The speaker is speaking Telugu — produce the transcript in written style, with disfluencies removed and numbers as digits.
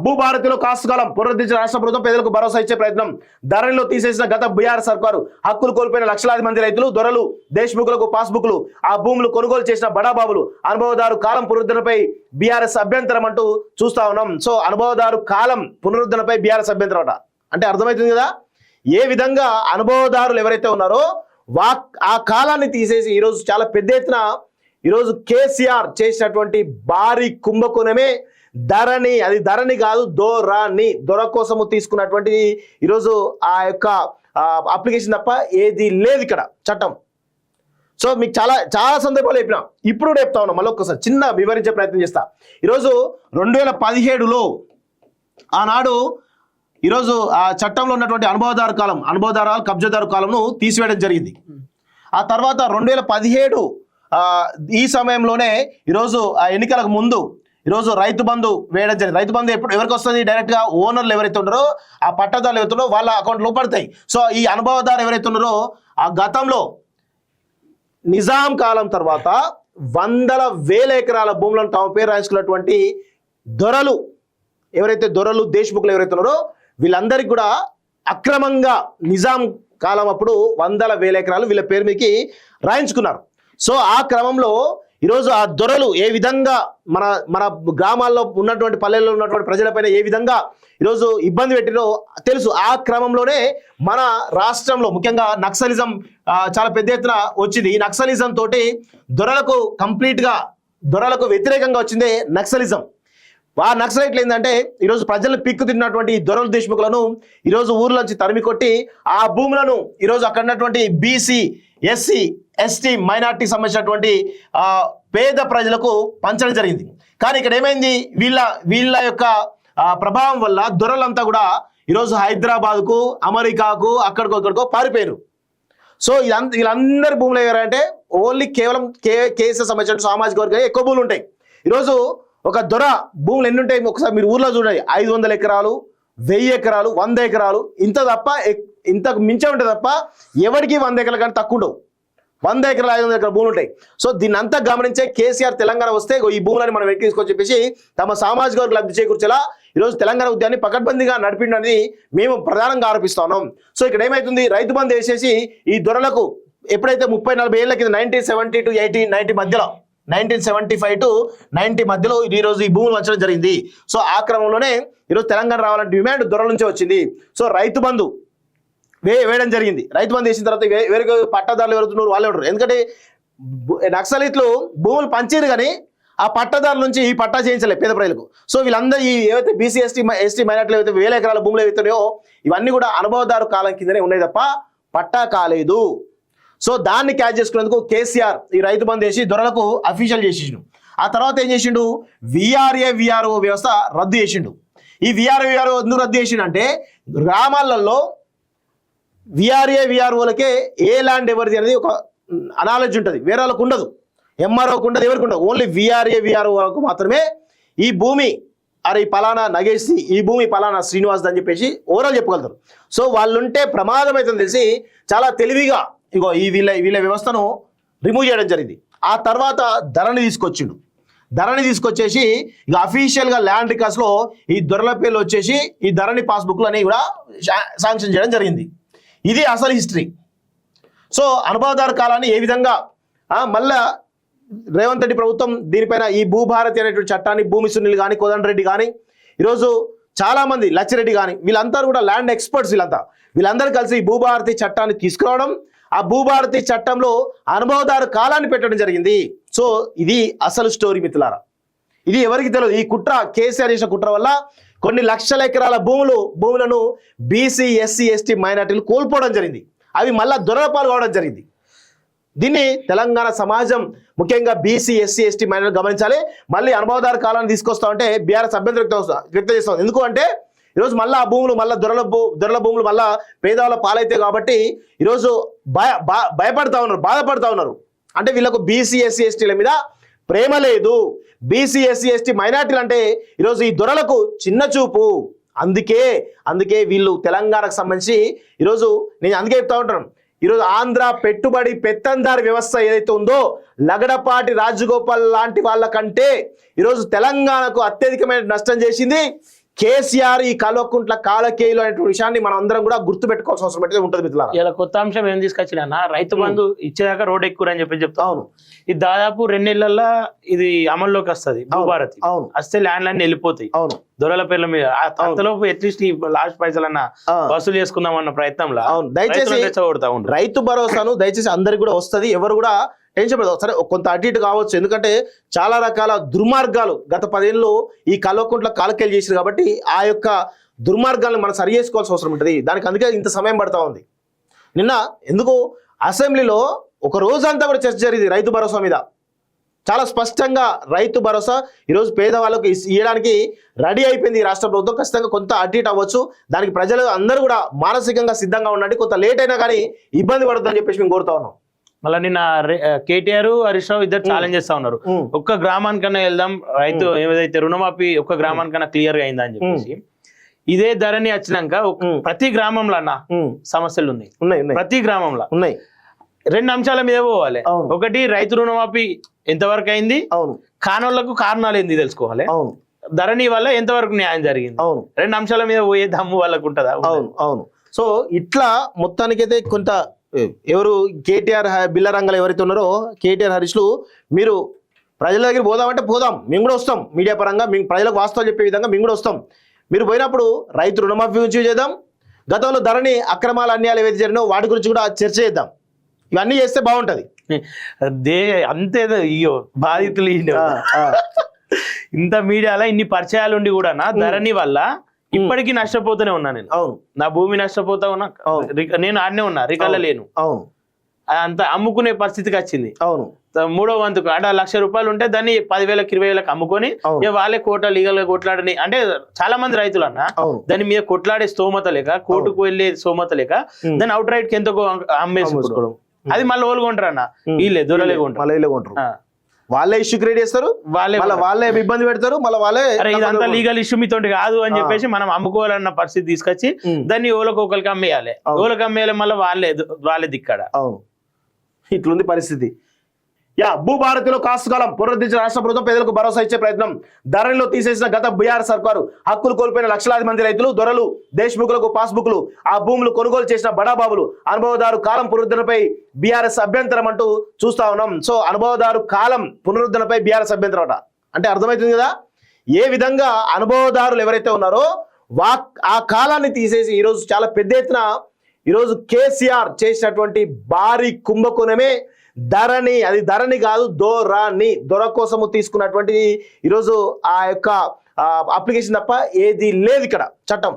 భూభారతిలో కాస్తు కాలం పునరుద్ధరించిన రాష్ట్ర ప్రభుత్వం పేదలకు భరోసా ఇచ్చే ప్రయత్నం. ధరణిలో తీసేసిన గత బీఆర్ సర్కారు హక్కులు కోల్పోయిన లక్షలాది మంది రైతులు, దొరలు, దేశ్ముఖులకు పాస్బుక్లు, ఆ భూములు కొనుగోలు చేసిన బడాబాబులు అనుభవదారు కాలం పునరుద్ధరణపై బీఆర్ఎస్ అభ్యంతరం అంటూ చూస్తా ఉన్నాం. సో అనుభవదారు కాలం పునరుద్ధరణపై బీఆర్ఎస్ అభ్యంతరం అట అంటే అర్థమవుతుంది కదా ఏ విధంగా అనుభవదారులు ఎవరైతే ఉన్నారో ఆ కాలాన్ని తీసేసి ఈరోజు చాలా పెద్ద ఎత్తున ఈరోజు కేసీఆర్ చేసినటువంటి భారీ కుంభకోణమే ధరణి. అది ధరణి కాదు, దొర కోసము తీసుకున్నటువంటి ఈరోజు ఆ యొక్క అప్లికేషన్ తప్ప ఏది లేదు ఇక్కడ చట్టం. సో మీకు చాలా చాలా సందర్భాలు చెప్పినా, ఇప్పుడు కూడా చెప్తా ఉన్నా, మళ్ళీ ఒక్కసారి చిన్న వివరించే ప్రయత్నం చేస్తా. ఈరోజు 2017లో ఆనాడు ఈరోజు ఆ చట్టంలో ఉన్నటువంటి అనుభవదారు కబ్జాదారు కాలంను తీసివేయడం జరిగింది. ఆ తర్వాత 2017 ఈ సమయంలోనే ఈరోజు ఆ ఎన్నికలకు ముందు ఈరోజు రైతు బంధు వేయడం జరిగింది. రైతు బంధు ఎవరికి వస్తుంది? డైరెక్ట్గా ఓనర్లు ఎవరైతే ఉన్నారో, ఆ పట్టదారులు ఎవరైతే ఉన్నారో వాళ్ళ అకౌంట్లో పడతాయి. సో ఈ అనుభవదారు ఎవరైతే ఉన్నారో ఆ గతంలో నిజాం కాలం తర్వాత వందల వేల ఎకరాల భూములను తమ పేరు రాయించుకున్నటువంటి దొరలు దేశ్ముఖులు ఎవరైతే ఉన్నారో వీళ్ళందరికీ కూడా అక్రమంగా నిజాం కాలం అప్పుడు వందల వేల ఎకరాలు వీళ్ళ పేరు మీదకి రాయించుకున్నారు. సో ఆ క్రమంలో ఈరోజు ఆ దొరలు ఏ విధంగా మన గ్రామాల్లో ఉన్నటువంటి పల్లెల్లో ఉన్నటువంటి ప్రజలపైన ఏ విధంగా ఈరోజు ఇబ్బంది పెట్టినో తెలుసు. ఆ క్రమంలోనే మన రాష్ట్రంలో ముఖ్యంగా నక్సలిజం చాలా పెద్ద ఎత్తున వచ్చింది. ఈ నక్సలిజం తోటి దొరలకు వ్యతిరేకంగా వచ్చిందే నక్సలిజం. ఆ నక్సలైట్లు ఏంటంటే ఈరోజు ప్రజలను పిక్కు తిన్నటువంటి దొరల దేశ్ముఖులను ఈరోజు ఊర్లోంచి తరిమి కొట్టి ఆ భూములను ఈరోజు అక్కడ ఉన్నటువంటి బీసీ, ఎస్సీ, ఎస్టీ, మైనార్టీకి సంబంధించినటువంటి పేద ప్రజలకు పంచడం జరిగింది. కానీ ఇక్కడ ఏమైంది, వీళ్ళ యొక్క ప్రభావం వల్ల దొరలంతా కూడా ఈరోజు హైదరాబాద్కు, అమెరికాకు, అక్కడికో పారిపోయారు. సో వీళ్ళందరి భూములు ఎవరంటే ఓన్లీ కేవలం కేసీఆర్ సంబంధించిన సామాజిక వర్గానికి ఎక్కువ భూములు ఉంటాయి. ఈరోజు ఒక దొర భూములు ఎన్ని ఉంటాయి ఒకసారి మీరు ఊర్లో చూడండి. 500 ఎకరాలు, 1000 ఎకరాలు, 100 ఎకరాలు, ఇంత తప్ప ఇంతకు మించే ఉంటుంది తప్ప ఎవరికి 100 ఎకరాలు కానీ తక్కువ ఉండవు. 100 ఎకరాలు, 500 ఎకరాల భూములు ఉంటాయి. సో దీన్ని అంతా గమనించే కేసీఆర్ తెలంగాణ వస్తే ఈ భూములని మనం వెక్కి తీసుకొని చెప్పేసి తమ సామాజిక వర్గ లబ్ధి చేకూర్చేలా ఈరోజు తెలంగాణ ఉద్యాన్ని పకడ్బందీగా నడిపిండని మేము ప్రధానంగా ఆరోపిస్తా ఉన్నాం. సో ఇక్కడ ఏమైతుంది, రైతు బంధు వేసేసి ఈ దొరలకు ఎప్పుడైతే 30-40 ఏళ్ళ కింద 1970 to 90 మధ్యలో 1975 to 90 మధ్యలో ఈరోజు ఈ భూములు వంచడం జరిగింది. సో ఆ క్రమంలోనే ఈరోజు తెలంగాణ రావాలంటే డిమాండ్ దొరల నుంచే వచ్చింది. సో రైతు బంధు వేయడం జరిగింది. రైతు బంధు వేసిన తర్వాత వేరే పట్టాదారులు ఎవరుతున్నారు వాళ్ళే ఉంటారు. ఎందుకంటే నక్సలిట్లు భూములు పంచారు కానీ ఆ పట్టాదారుల నుంచి ఈ పట్టా చేయించలేదు పేద ప్రజలకు. సో వీళ్ళందరూ ఏవైతే బీసీ, ఎస్టీ మైనార్టీలు ఏవైతే 1000 ఎకరాల భూములు ఏవైతున్నాయో ఇవన్నీ కూడా అనుభవదారు కాలం కిందనే ఉన్నాయి తప్ప పట్టా కాలేదు. సో దాన్ని క్యాచ్ చేసుకునేందుకు కేసీఆర్ ఈ రైతు బంధు వేసి దొరలకు అఫీషియల్ చేసిండు. ఆ తర్వాత ఏం చేసిండు, విఆర్ఓ వ్యవస్థ రద్దు చేసిండు. ఈ విఆర్ఓ ఎందుకు రద్దు చేసిండు అంటే గ్రామాలలో విఆర్ఓలకే ఏ ల్యాండ్ ఎవరిది అనేది ఒక అనాలజీ ఉంటుంది, వేరే వాళ్ళకు ఉండదు. ఎంఆర్ఓకి ఉండదు, ఎవరికి ఉండదు. ఓన్లీ విఆర్ఓలకు మాత్రమే ఈ భూమి అరే ఈ పలానా నగేష్, ఈ భూమి పలానా శ్రీనివాస్ అని చెప్పేసి ఓవరాల్ చెప్పగలుగుతారు. సో వాళ్ళుంటే ప్రమాదం అవుతుందని తెలిసి చాలా తెలివిగా ఇగో ఈ వీళ్ళ వ్యవస్థను రిమూవ్ చేయడం జరిగింది. ఆ తర్వాత ధరణి తీసుకొచ్చేసి ఇక అఫీషియల్గా ల్యాండ్ రికార్డ్స్లో ఈ దొరల పేర్లు వచ్చేసి ఈ ధరణి పాస్బుక్లు అనేవి కూడా శాంక్షన్ చేయడం జరిగింది. ఇది అసలు హిస్టరీ. సో అనుభవదారు కాలాన్ని ఏ విధంగా మళ్ళా రేవంత్ రెడ్డి ప్రభుత్వం దీనిపైన ఈ భూభారతి అనేటువంటి చట్టాన్ని భూమి సునీల్ కానీ, కోదండరెడ్డి కానీ, ఈరోజు చాలామంది లచ్చిరెడ్డి కానీ వీళ్ళంతా కూడా ల్యాండ్ ఎక్స్పర్ట్స్ వీళ్ళందరూ కలిసి ఈ భూభారతి చట్టాన్ని తీసుకురావడం, ఆ భూభారతి చట్టంలో అనుభవదారు కాలాన్ని పెట్టడం జరిగింది. సో ఇది అసలు స్టోరీ మిత్రులారా. ఇది ఎవరికి తెలియదు. ఈ కుట్ర కేసీఆర్ చేసిన కుట్ర వల్ల కొన్ని లక్షల ఎకరాల భూములను బీసీ, ఎస్సీ, ఎస్టీ, మైనార్టీలు కోల్పోవడం జరిగింది. అవి మళ్ళా దొరపాలు కావడం జరిగింది. దీన్ని తెలంగాణ సమాజం ముఖ్యంగా బీసీ, ఎస్సీ, ఎస్టీ, మైనార్టీలు గమనించాలి. మళ్ళీ అనుభవదారు కాలాన్ని తీసుకొస్తా ఉంటే బీఆర్ఎస్ అభ్యంతరం వ్యక్తం చేస్తాం. ఎందుకు అంటే ఈరోజు మళ్ళీ ఆ భూములు దొరల భూములు మళ్ళా పేదవాళ్ళ పాలైతే కాబట్టి ఈరోజు భయపడతా ఉన్నారు, బాధపడతా ఉన్నారు. అంటే వీళ్ళకు బీసీ, ఎస్సీ, ఎస్టీల మీద ప్రేమ లేదు. బీసీ, ఎస్సీ, ఎస్టీ, మైనార్టీలు అంటే ఈరోజు ఈ దొరలకు చిన్న చూపు. అందుకే వీళ్ళు తెలంగాణకు సంబంధించి ఈరోజు నేను అందుకే చెప్తా ఉంటాను, ఈరోజు ఆంధ్ర పెట్టుబడి పెత్తందారి వ్యవస్థ ఏదైతే ఉందో లగడపాటి రాజగోపాల్ లాంటి వాళ్ళ కంటే ఈరోజు తెలంగాణకు అత్యధికమైన నష్టం చేసింది కేసీఆర్ ఈ కల్వకుంట్ల కాలకేయులు అనేటువంటి విషయాన్ని మనం అందరం కూడా గుర్తు పెట్టుకోవాల్సిన అవసరం అయితే ఉంటుంది మిత్రులారా. ఇలా కొత్త అంశం ఏం తీసుకొచ్చినా రైతు బంధు ఇచ్చేదాకా రోడ్ ఎక్కువ అని చెప్పి అవును, ఇది దాదాపు 2 నెలల్లో ఇది అమల్లోకి వస్తుంది. భూభారతి అవును, వస్తే ల్యాండ్ లైన్ వెళ్ళిపోతాయి అవును, దొరల పేర్ల మీద. అంతలోపు అట్లీస్ట్ ఈ లాస్ట్ పైసలన్నా వసూలు చేసుకుందాం అన్న ప్రయత్నంలో అవును. దయచేసి రైతు భరోసాను దయచేసి అందరికి కూడా వస్తుంది. ఎవరు కూడా టెన్షన్ పడదు. సరే కొంత అటు ఇటు కావచ్చు, ఎందుకంటే చాలా రకాల దుర్మార్గాలు గత 10 ఏళ్ళు ఈ కల్వకుంట్ల కాలకేలు చేశారు కాబట్టి ఆ యొక్క దుర్మార్గాలను మనం సరి చేసుకోవాల్సిన అవసరం ఉంటుంది. దానికి అందుకే ఇంత సమయం పడతా ఉంది. నిన్న ఎందుకు అసెంబ్లీలో ఒక రోజంతా కూడా చర్చ జరిగింది రైతు భరోసా మీద. చాలా స్పష్టంగా రైతు భరోసా ఈరోజు పేదవాళ్ళకు ఇవ్వడానికి రెడీ అయిపోయింది ఈ రాష్ట్ర ప్రభుత్వం. ఖచ్చితంగా కొంత అటు ఇటు అవ్వచ్చు, దానికి ప్రజలు అందరూ కూడా మానసికంగా సిద్ధంగా ఉండండి. కొంత లేట్ అయినా కానీ ఇబ్బంది పడద్దని చెప్పేసి మేము కోరుతా ఉన్నాం. మళ్ళీ నిన్న కేటీఆర్ హరీష్ రావు ఇద్దరు ఛాలెంజ్ చేస్తా ఉన్నారు. ఒక్క గ్రామానికన్నా వెళ్దాం, రైతు ఏదైతే రుణమాఫీ ఒక్క గ్రామానికన్నా క్లియర్ గా అయిందా అని చెప్పేసి. ఇదే ధరని వచ్చినాక ప్రతి గ్రామంలో అన్న సమస్యలు ఉన్నాయి. ప్రతి గ్రామంలో ఉన్నాయి. 2 అంశాల మీద పోవాలి. ఒకటి రైతు రుణమాఫీ ఎంతవరకు అయింది, కానోళ్లకు కారణాలు ఏంది తెలుసుకోవాలి, ధరణి వల్ల ఎంతవరకు న్యాయం జరిగింది. 2 అంశాల మీద పోయే దమ్ము వాళ్ళకు ఉంటుందా? అవును. సో ఇట్లా మొత్తానికైతే కొంత ఎవరు కేటీఆర్ బిల్లరంగలు ఎవరైతే ఉన్నారో కేటీఆర్ హరీష్లు, మీరు ప్రజల దగ్గర పోదామంటే పోదాం, మేము కూడా వస్తాం. మీడియా పరంగా మేము ప్రజలకు వాస్తవాలు చెప్పే విధంగా మేము కూడా వస్తాం. మీరు పోయినప్పుడు రైతు రుణమాఫీ గురించి చేద్దాం, గతంలో ధరణి అక్రమాల అన్యాయాలు ఏవైతే జరిగినో వాటి గురించి కూడా చర్చ చేద్దాం. ఇవన్నీ చేస్తే బాగుంటది. అంతే అయ్యో బాధితులు ఇంత మీడియాలో ఇన్ని పరిచయాలు ఉండి కూడా ధరణి వల్ల ఇప్పటికీ నష్టపోతూనే ఉన్నా నేను. నా భూమి నష్టపోతా ఉన్నా, నేను ఆడనే ఉన్నా, రికార్డులో లేను. అంత అమ్ముకునే పరిస్థితికి వచ్చింది. మూడో వంతుకు అంటే ₹1,00,000 ఉంటే దాన్ని 10,000 20,000 అమ్ముకొని వాళ్ళే కోట లీగల్ గా కొట్లాడని. అంటే చాలా మంది రైతులు అన్న దాని మీద కొట్లాడే స్తోమత లేక, కోర్టుకు వెళ్లే స్తోమత లేక దాన్ని అవుట్ రైట్ కి ఎంతకో అమ్మేసుకోవడం. అది మళ్ళీ ఓలుకుంటారు అన్న, వీళ్ళే దొరలే కొంటారు. వాళ్ళే ఇష్యూ క్రియేట్ చేస్తారు, వాళ్ళే ఇబ్బంది పెడతారు, మళ్ళీ వాళ్ళే ఇదంతా లీగల్ ఇష్యూ మీతోటి కాదు అని చెప్పేసి మనం అమ్ముకోవాలన్న పరిస్థితి తీసుకొచ్చి దాన్ని ఓలకొకరికి అమ్మేయాలి. ఓలకి అమ్మేయాలి, మళ్ళీ వాళ్ళే దిక్కాడ. అవును, ఇట్లుంది పరిస్థితి. భూభారతిలో కాలం పునరుద్ధరించిన రాష్ట్ర ప్రభుత్వం పేదలకు భరోసా ఇచ్చే ప్రయత్నం. ధరణిలో తీసేసిన గత బీఆర్ సర్కారు హక్కులు కోల్పోయిన లక్షలాది మంది రైతులు, దొరలు, దేశ్ముఖులకు పాస్బుక్లు, ఆ భూములు కొనుగోలు చేసిన బడాబాబులు, అనుభవదారు కాలం పునరుద్ధరణపై బీఆర్ఎస్ అభ్యంతరం అంటూ చూస్తా ఉన్నాం. సో అనుభవదారు కాలం పునరుద్ధరణపై బీఆర్ఎస్ అభ్యంతరం అంటే అర్థమవుతుంది కదా ఏ విధంగా అనుభవదారులు ఎవరైతే ఉన్నారో ఆ కాలాన్ని తీసేసి ఈరోజు చాలా పెద్ద ఎత్తున ఈరోజు కేసీఆర్ చేసినటువంటి భారీ కుంభకోణమే ధరణి. అది ధరణి కాదు, దొర కోసము తీసుకున్నటువంటి ఈరోజు ఆ యొక్క అప్లికేషన్ తప్ప ఏది లేదు ఇక్కడ చట్టం.